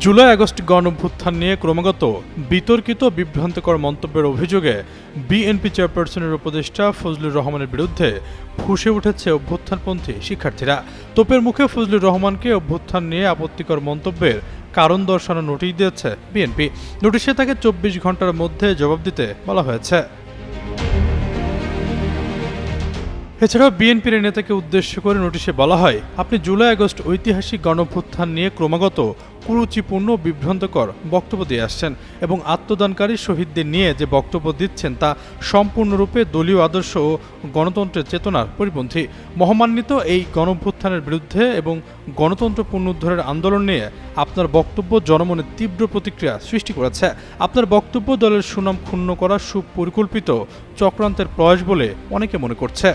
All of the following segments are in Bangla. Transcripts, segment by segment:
জুলাই আগস্ট গণঅভ্যুত্থান নিয়ে ক্রমাগত বিতর্কিত বিভ্রান্তকর মন্তব্যের অভিযোগে বিএনপি চেয়ারপারসনের উপদেষ্টা ফজলুর রহমানের বিরুদ্ধে ফুঁসে উঠেছে অভ্যুত্থানপন্থী শিক্ষার্থীরা। তোপের মুখে ফজলুর রহমানকে অভ্যুত্থান নিয়ে আপত্তিকর মন্তব্যের কারণ দর্শানোর নোটিশ দিয়েছে বিএনপি। নোটিশে তাকে ২৪ ঘন্টার মধ্যে জবাব দিতে বলা হয়েছে। এছাড়াও বিএনপির নেতাকে উদ্দেশ্য করে নোটিশে বলা হয়, আপনি জুলাই আগস্ট ঐতিহাসিক গণঅভ্যুত্থান নিয়ে ক্রমাগত কুরুচিপূর্ণ বিভ্রান্তকর বক্তব্য দিয়ে আসছেন এবং আত্মদানকারী শহীদদের নিয়ে যে বক্তব্য দিচ্ছেন তা সম্পূর্ণরূপে দলীয় আদর্শ ও গণতন্ত্রের চেতনার পরিপন্থী। মহামান্বিত এই গণঅভ্যুত্থানের বিরুদ্ধে এবং গণতন্ত্র পুনরুদ্ধারের আন্দোলন নিয়ে আপনার বক্তব্য জনমনে তীব্র প্রতিক্রিয়া সৃষ্টি করেছে। আপনার বক্তব্য দলের সুনাম ক্ষুণ্ণ করা সুপরিকল্পিত চক্রান্তের প্রয়াস বলে অনেকে মনে করছে।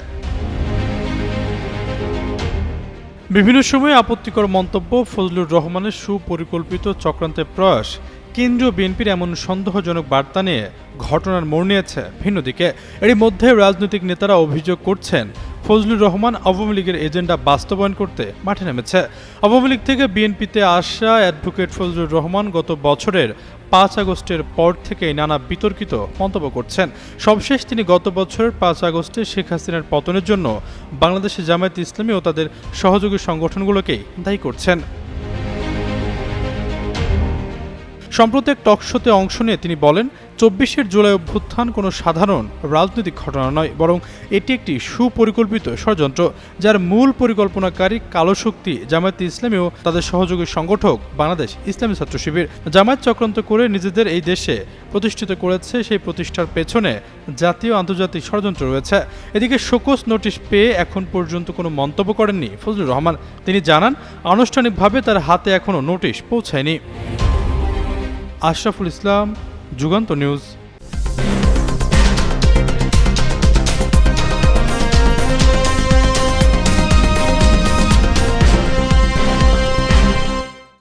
বিভিন্ন সময়ে আপত্তিকর মন্তব্য ফজলুর রহমানের সুপরিকল্পিত চক্রান্তের প্রয়াস কেন্দ্রীয় বিএনপির এমন সন্দেহজনক বার্তা নিয়ে ঘটনার মোড় নিয়েছে ভিন্ন দিকে। এরই মধ্যে রাজনৈতিক নেতারা অভিযোগ করছেন, ফজলুর রহমান আওয়ামী লীগের এজেন্ডা বাস্তবায়ন করতে মাঠে নেমেছে। আওয়ামী লীগ থেকে বিএনপিতে আসা অ্যাডভোকেট ফজলুর রহমান গত বছরের ৫ আগস্টের পর থেকেই নানা বিতর্কিত মন্তব্য করছেন। সবশেষ তিনি গত বছরের ৫ আগস্টে শেখ হাসিনার পতনের জন্য বাংলাদেশে জামায়াতে ইসলামী ও তাদের সহযোগী সংগঠনগুলোকেই দায়ী করছেন। সম্প্রতি এক টকশোতে অংশ নিয়ে তিনি বলেন, ২৪ জুলাই অভ্যুত্থান কোনো সাধারণ রাজনৈতিক ঘটনা নয়, বরং এটি একটি সুপরিকল্পিত ষড়যন্ত্র, যার মূল পরিকল্পনাকারী কালো শক্তি জামায়াতে ইসলামী ও তাদের সহযোগী সংগঠক বাংলাদেশ ইসলামী ছাত্র শিবির। জামায়াত চক্রান্ত করে নিজেদের এই দেশে প্রতিষ্ঠিত করেছে, সেই প্রতিষ্ঠার পেছনে জাতীয় আন্তর্জাতিক ষড়যন্ত্র রয়েছে। এদিকে শোকজ নোটিশ পেয়ে এখন পর্যন্ত কোনো মন্তব্য করেননি ফজলুর রহমান। তিনি জানান, আনুষ্ঠানিকভাবে তার হাতে এখনও নোটিশ পৌঁছায়নি। আশরাফুল ইসলাম, যুগান্ত নিউজ।